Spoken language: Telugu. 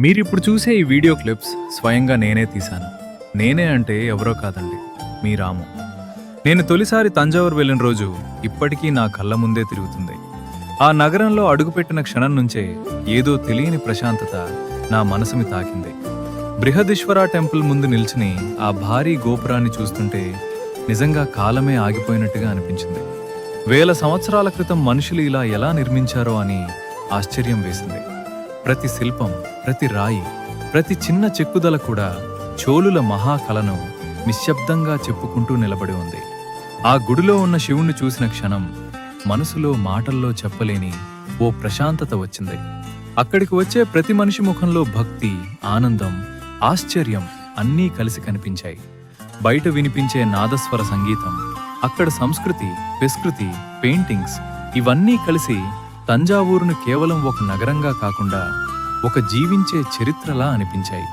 మీరిప్పుడు చూసే ఈ వీడియో క్లిప్స్ స్వయంగా నేనే తీశాను. నేనే అంటే ఎవరో కాదండి, మీ రాము. నేను తొలిసారి తంజావూరు వెళ్ళిన రోజు ఇప్పటికీ నా కళ్ళ ముందే తిరుగుతుంది. ఆ నగరంలో అడుగుపెట్టిన క్షణం నుంచే ఏదో తెలియని ప్రశాంతత నా మనసుని తాకింది. బృహదీశ్వర టెంపుల్ ముందు నిల్చుని ఆ భారీ గోపురాన్ని చూస్తుంటే నిజంగా కాలమే ఆగిపోయినట్టుగా అనిపించింది. వేల సంవత్సరాల క్రితం మనుషులు ఇలా ఎలా నిర్మించారో అని ఆశ్చర్యం వేసింది. ప్రతి శిల్పం, ప్రతి రాయి, ప్రతి చిన్న చెక్కుదల కూడా చోళుల మహాకళను నిశ్శబ్దంగా చెప్పుకుంటూ నిలబడి ఉంది. ఆ గుడిలో ఉన్న శివుణ్ణి చూసిన క్షణం మనసులో మాటల్లో చెప్పలేని ఓ ప్రశాంతత వచ్చింది. అక్కడికి వచ్చే ప్రతి మనిషి ముఖంలో భక్తి, ఆనందం, ఆశ్చర్యం అన్నీ కలిసి కనిపించాయి. బయట వినిపించే నాదస్వర సంగీతం, అక్కడ సంస్కృతి, విస్కృతి, పెయింటింగ్స్ ఇవన్నీ కలిసి తంజావూరును కేవలం ఒక నగరంగా కాకుండా ఒక జీవించే చరిత్రలా అనిపించాయి.